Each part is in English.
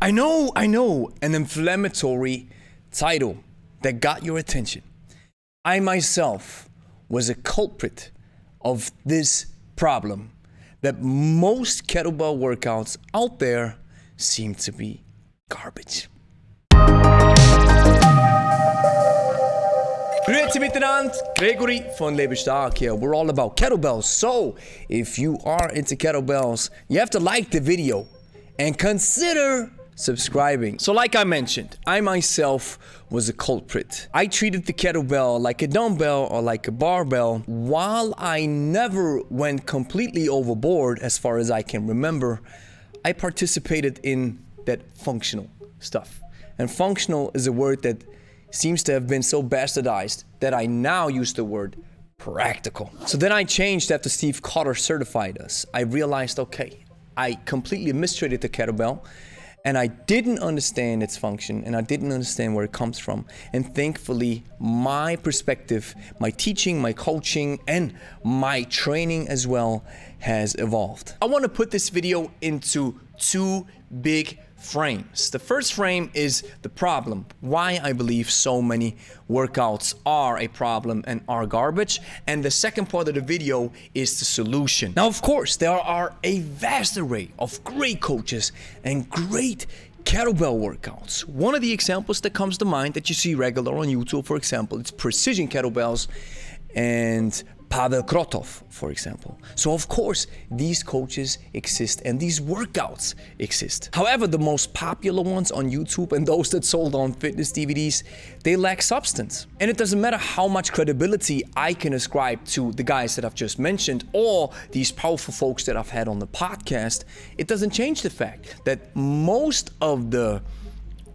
I know, an inflammatory title that got your attention. I myself was a culprit of this problem that most kettlebell workouts out there seem to be garbage. Grüezi miteinander, Gregory von Lebensstark here. We're all about kettlebells. So, if you are into kettlebells, you have to like the video and consider subscribing. So like I mentioned, I myself was a culprit. I treated the kettlebell like a dumbbell or like a barbell. While I never went completely overboard, as far as I can remember, I participated in that functional stuff. And functional is a word that seems to have been so bastardized that I now use the word practical. So then I changed after Steve Cotter certified us. I realized, okay, I completely mistreated the kettlebell and I didn't understand its function and I didn't understand where it comes from. And thankfully, my perspective, my teaching, my coaching, and my training as well has evolved. I want to put this video into two big frames. The first frame is the problem, why I believe so many workouts are a problem and are garbage. And the second part of the video is the solution. Now, of course, there are a vast array of great coaches and great kettlebell workouts. One of the examples that comes to mind that you see regular on YouTube, for example, it's Precision Kettlebells and Pavel Krotov, for example. So of course, these coaches exist and these workouts exist. However, the most popular ones on YouTube and those that sold on fitness DVDs, they lack substance. And it doesn't matter how much credibility I can ascribe to the guys that I've just mentioned or these powerful folks that I've had on the podcast, it doesn't change the fact that most of the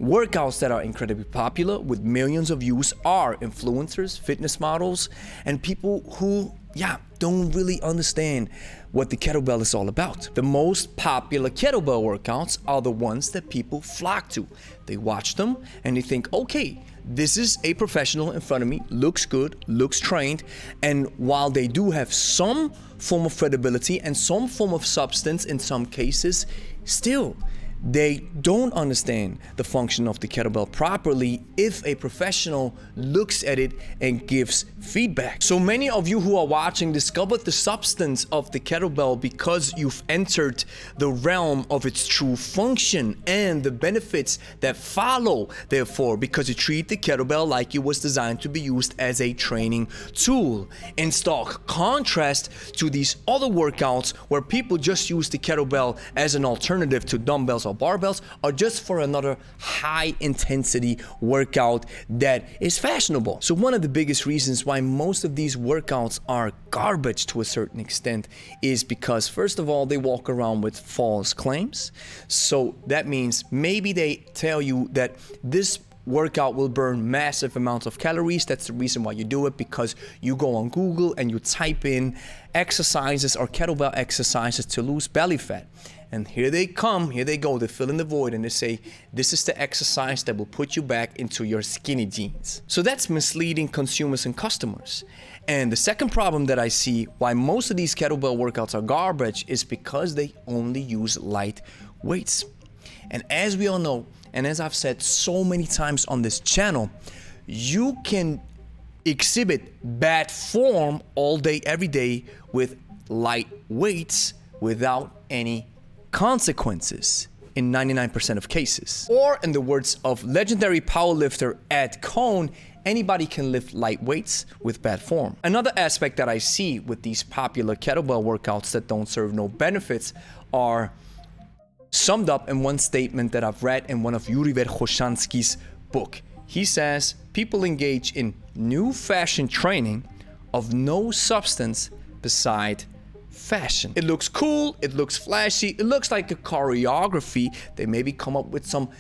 workouts that are incredibly popular with millions of views are influencers, fitness models, and people who, don't really understand what the kettlebell is all about. The most popular kettlebell workouts are the ones that people flock to. They watch them and they think, okay, this is a professional in front of me, looks good, looks trained, and while they do have some form of credibility and some form of substance in some cases, still, they don't understand the function of the kettlebell properly if a professional looks at it and gives feedback. So many of you who are watching discovered the substance of the kettlebell because you've entered the realm of its true function and the benefits that follow, therefore, because you treat the kettlebell like it was designed to be used as a training tool. In stark contrast to these other workouts where people just use the kettlebell as an alternative to dumbbells or barbells, or just for another high intensity workout that is fashionable. So one of the biggest reasons why most of these workouts are garbage to a certain extent is because, first of all, they walk around with false claims. So that means maybe they tell you that this workout will burn massive amounts of calories. That's the reason why you do it, because you go on Google and you type in exercises or kettlebell exercises to lose belly fat. And here they go, they fill in the void and they say, this is the exercise that will put you back into your skinny jeans. So that's misleading consumers and customers. And the second problem that I see why most of these kettlebell workouts are garbage is because they only use light weights. And as we all know, and as I've said so many times on this channel, you can exhibit bad form all day, every day with light weights without any consequences in 99% of cases. Or in the words of legendary powerlifter Ed Cohn, anybody can lift light weights with bad form. Another aspect that I see with these popular kettlebell workouts that don't serve no benefits are summed up in one statement that I've read in one of Yuri Verkhoshansky's book. He says, people engage in new fashion training of no substance beside fashion. It looks cool, it looks flashy, it looks like a choreography. They maybe come up with some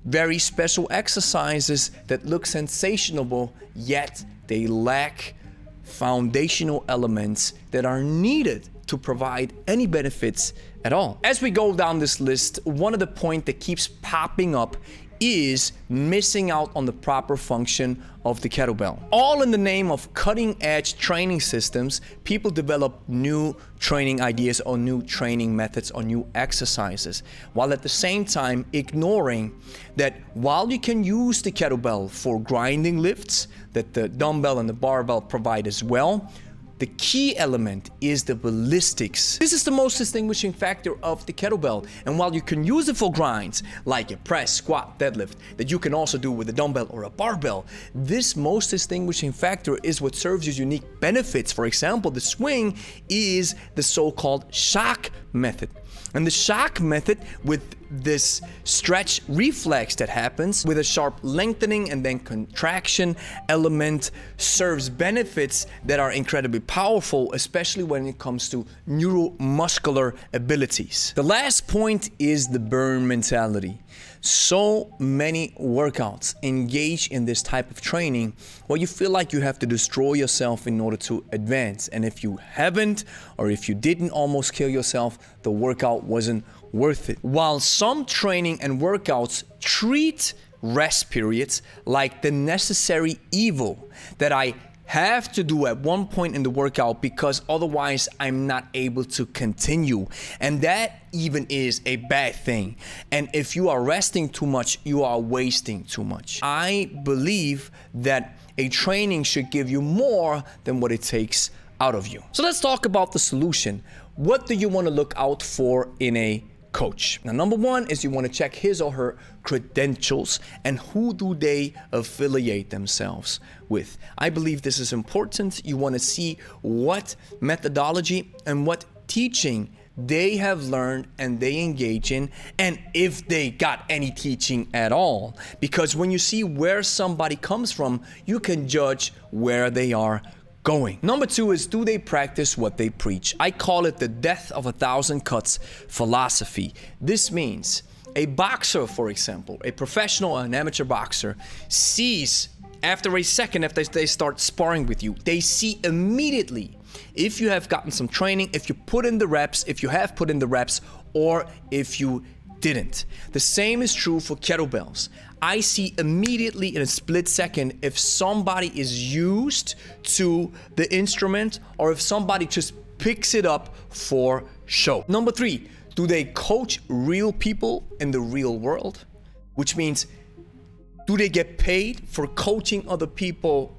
very special exercises that look sensational, yet they lack foundational elements that are needed to provide any benefits at all. As we go down this list, one of the points that keeps popping up is missing out on the proper function of the kettlebell. All in the name of cutting-edge training systems, people develop new training ideas or new training methods or new exercises, while at the same time ignoring that while you can use the kettlebell for grinding lifts that the dumbbell and the barbell provide as well, the key element is the ballistics. This is the most distinguishing factor of the kettlebell. And while you can use it for grinds, like a press, squat, deadlift, that you can also do with a dumbbell or a barbell, this most distinguishing factor is what serves you unique benefits. For example, the swing is the so-called shock method. And the shock method, with this stretch reflex that happens with a sharp lengthening and then contraction element, serves benefits that are incredibly powerful, especially when it comes to neuromuscular abilities. The last point is the burn mentality. So many workouts engage in this type of training where you feel like you have to destroy yourself in order to advance. And if you haven't, or if you didn't almost kill yourself, the workout wasn't worth it. While some training and workouts treat rest periods like the necessary evil that I have to do at one point in the workout because otherwise I'm not able to continue. And that even is a bad thing. And if you are resting too much, you are wasting too much. I believe that a training should give you more than what it takes out of you. So let's talk about the solution. What do you want to look out for in a coach? Now, number one is you want to check his or her credentials and who do they affiliate themselves with. I believe this is important. You want to see what methodology and what teaching they have learned and they engage in, and if they got any teaching at all. Because when you see where somebody comes from, you can judge where they are going. Number two is, do they practice what they preach? I call it the death of 1,000 cuts philosophy. This means a boxer, for example, a professional or an amateur boxer, sees after a second, after they start sparring with you, they see immediately if you have gotten some training, if you put in the reps, if you have put in the reps, or if you didn't. The same is true for kettlebells. I see immediately in a split second if somebody is used to the instrument or if somebody just picks it up for show. Number three, do they coach real people in the real world? Which means, do they get paid for coaching other people?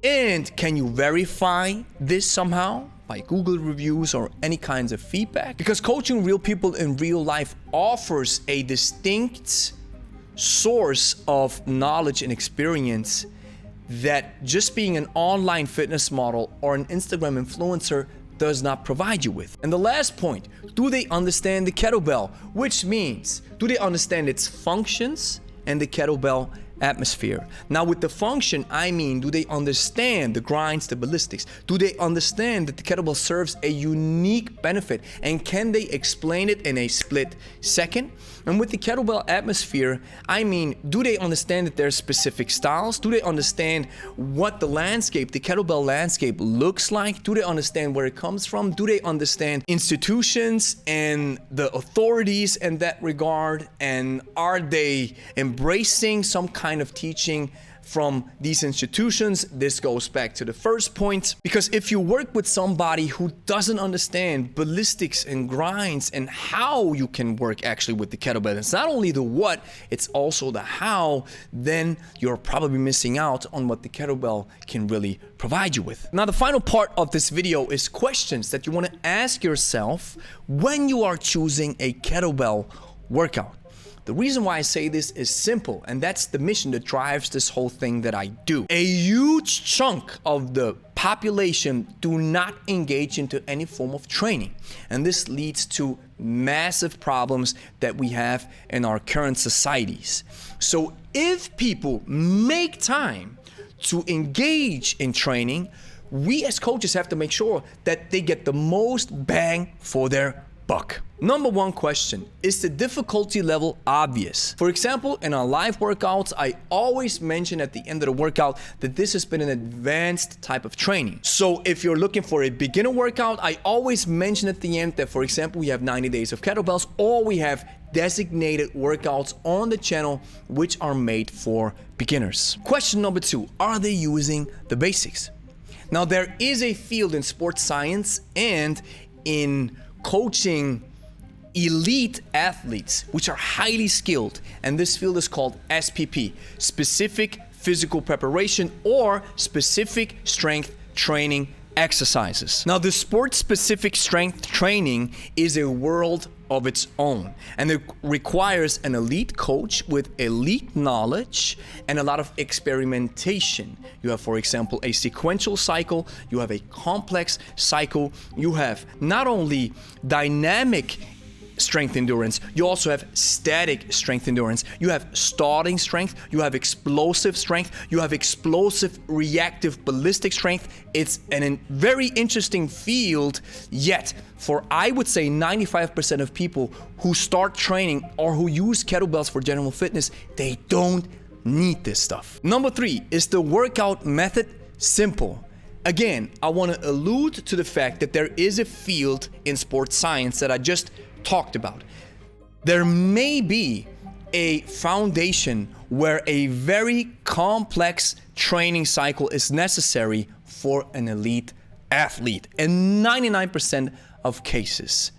And can you verify this somehow by Google reviews or any kinds of feedback? Because coaching real people in real life offers a distinct source of knowledge and experience that just being an online fitness model or an Instagram influencer does not provide you with. And the last point, do they understand the kettlebell? Which means, do they understand its functions and the kettlebell atmosphere? Now, with the function, I mean, do they understand the grinds, the ballistics? Do they understand that the kettlebell serves a unique benefit? And can they explain it in a split second? And with the kettlebell atmosphere, I mean, do they understand that there's specific styles? Do they understand what the landscape, the kettlebell landscape looks like? Do they understand where it comes from? Do they understand institutions and the authorities in that regard? And are they embracing some kind of teaching from these institutions? This goes back to the first point, because if you work with somebody who doesn't understand ballistics and grinds and how you can work actually with the kettlebell, it's not only the what, it's also the how, then you're probably missing out on what the kettlebell can really provide you with. Now, the final part of this video is questions that you want to ask yourself when you are choosing a kettlebell workout. The reason why I say this is simple, and that's the mission that drives this whole thing that I do. A huge chunk of the population do not engage into any form of training, and this leads to massive problems that we have in our current societies. So if people make time to engage in training, we as coaches have to make sure that they get the most bang for their buck. buck. Number one question, is the difficulty level obvious? For example, in our live workouts, I always mention at the end of the workout that this has been an advanced type of training. So if you're looking for a beginner workout, I always mention at the end that, for example, we have 90 days of kettlebells, or we have designated workouts on the channel which are made for beginners. Question number two, are they using the basics? Now, there is a field in sports science and in coaching elite athletes, which are highly skilled, and this field is called SPP, specific physical preparation or specific strength training exercises. Now, the sport-specific strength training is a world of its own, and it requires an elite coach with elite knowledge and a lot of experimentation. You have, for example, a sequential cycle, you have a complex cycle, you have not only dynamic strength endurance, you also have static strength endurance, you have starting strength, you have explosive strength, you have explosive reactive ballistic strength. It's a very interesting field, yet for I would say 95% of people who start training or who use kettlebells for general fitness, they don't need this stuff. Number three, is the workout method simple? Again, I want to allude to the fact that there is a field in sports science that I just talked about. There may be a foundation where a very complex training cycle is necessary for an elite athlete. In 99% of cases,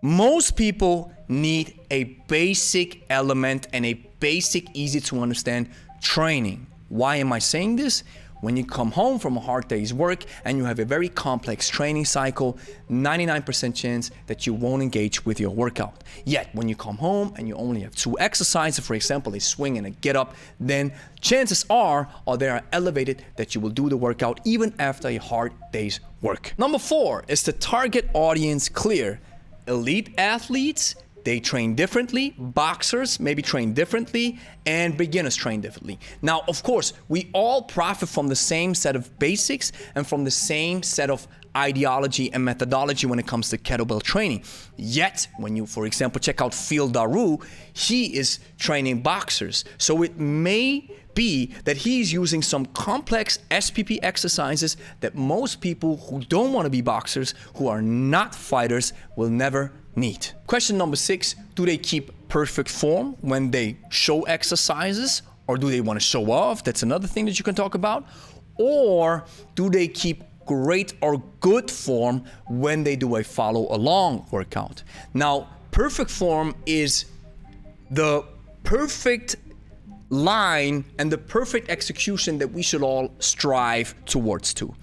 most people need a basic element and a basic, easy to understand training. Why am I saying this? When you come home from a hard day's work and you have a very complex training cycle, 99% chance that you won't engage with your workout. Yet, when you come home and you only have two exercises, for example, a swing and a get up, then chances are, or they are elevated, that you will do the workout even after a hard day's work. Number four, is the target audience clear? Elite athletes, they train differently, boxers maybe train differently, and beginners train differently. Now, of course, we all profit from the same set of basics and from the same set of ideology and methodology when it comes to kettlebell training. Yet, when you, for example, check out Phil Daru, he is training boxers. So it may be that he's using some complex SPP exercises that most people who don't want to be boxers, who are not fighters, will never need. Question number six, do they keep perfect form when they show exercises, or do they want to show off? That's another thing that you can talk about. Or do they keep great or good form when they do a follow along workout? Now, perfect form is the perfect line and the perfect execution that we should all strive towards to.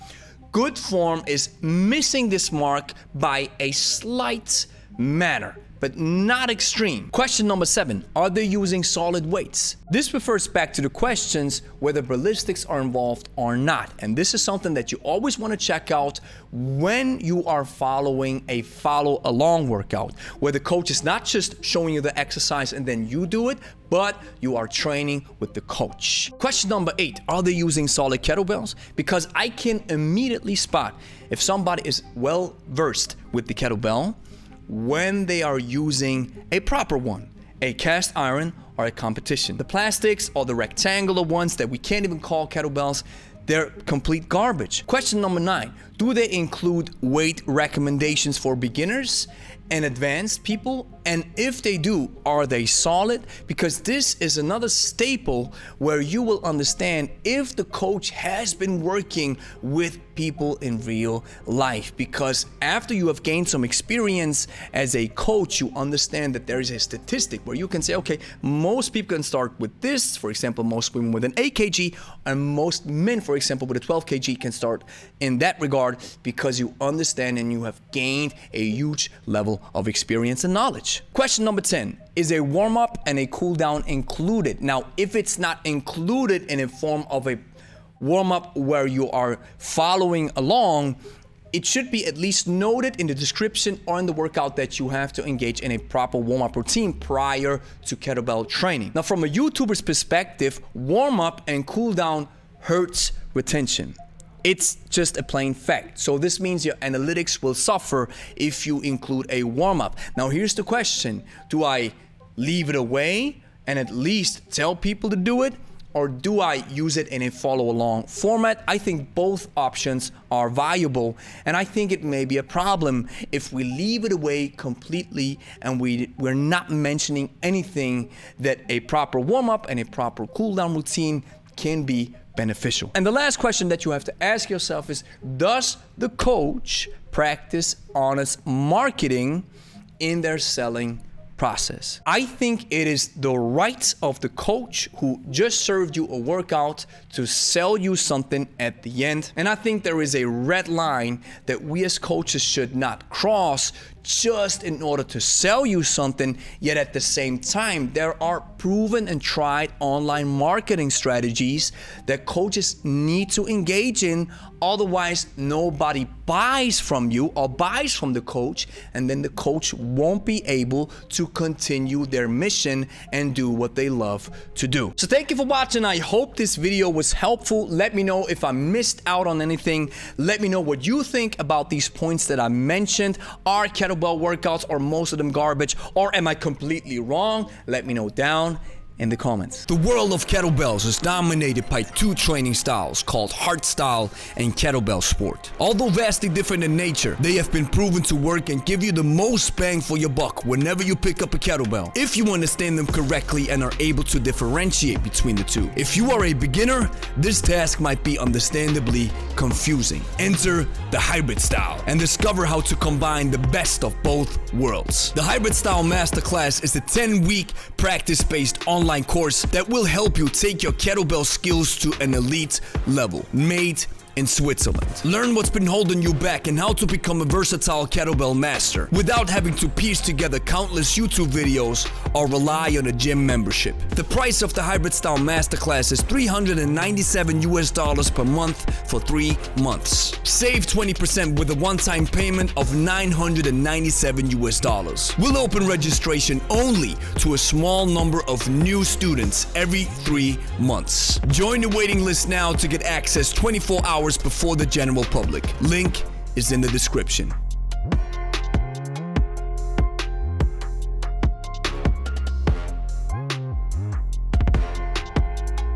Good form is missing this mark by a slight manner, but not extreme. Question number seven, are they using solid weights? This refers back to the questions whether ballistics are involved or not. And this is something that you always want to check out when you are following a follow along workout, where the coach is not just showing you the exercise and then you do it, but you are training with the coach. Question number eight, are they using solid kettlebells? Because I can immediately spot if somebody is well versed with the kettlebell when they are using a proper one, a cast iron or a competition. The plastics or the rectangular ones that we can't even call kettlebells, they're complete garbage. Question number nine, do they include weight recommendations for beginners and advanced people? And if they do, are they solid? Because this is another staple where you will understand if the coach has been working with people in real life. Because after you have gained some experience as a coach, you understand that there is a statistic where you can say, okay, most people can start with this, for example, most women with an 8 kg, and most men, for example, with a 12 kg can start in that regard, because you understand and you have gained a huge level of experience and knowledge. Question number 10, is a warm-up and a cool-down included? Now, if it's not included in a form of a warm-up where you are following along, it should be at least noted in the description or in the workout that you have to engage in a proper warm-up routine prior to kettlebell training. Now, from a YouTuber's perspective, warm-up and cool-down hurts retention. It's just a plain fact. So this means your analytics will suffer if you include a warm-up. Now here's the question. Do I leave it away and at least tell people to do it? Or do I use it in a follow-along format? I think both options are valuable, and I think it may be a problem if we leave it away completely and we're not mentioning anything that a proper warm-up and a proper cool-down routine can be beneficial. And the last question that you have to ask yourself is, does the coach practice honest marketing in their selling process? I think it is the right of the coach who just served you a workout to sell you something at the end. And I think there is a red line that we as coaches should not cross just in order to sell you something, yet at the same time, there are proven and tried online marketing strategies that coaches need to engage in. Otherwise, nobody buys from you or buys from the coach, and then the coach won't be able to continue their mission and do what they love to do. So thank you for watching. I hope this video was helpful. Let me know if I missed out on anything. Let me know what you think about these points that I mentioned. Are kettlebell workouts, or most of them garbage, or am I completely wrong? Let me know down in the comments. The world of kettlebells is dominated by two training styles called hardstyle and kettlebell sport. Although vastly different in nature, they have been proven to work and give you the most bang for your buck whenever you pick up a kettlebell, if you understand them correctly and are able to differentiate between the two. If you are a beginner, this task might be understandably confusing. Enter the hybrid style and discover how to combine the best of both worlds. The hybrid style masterclass is a 10-week practice-based online course that will help you take your kettlebell skills to an elite level, made in Switzerland. Learn what's been holding you back and how to become a versatile kettlebell master without having to piece together countless YouTube videos or rely on a gym membership. The price of the hybrid style masterclass is $397 per month for 3 months. Save 20% with a one-time payment of $997. We'll open registration only to a small number of new students every 3 months. Join the waiting list now to get access 24 hours before the general public. Link is in the description.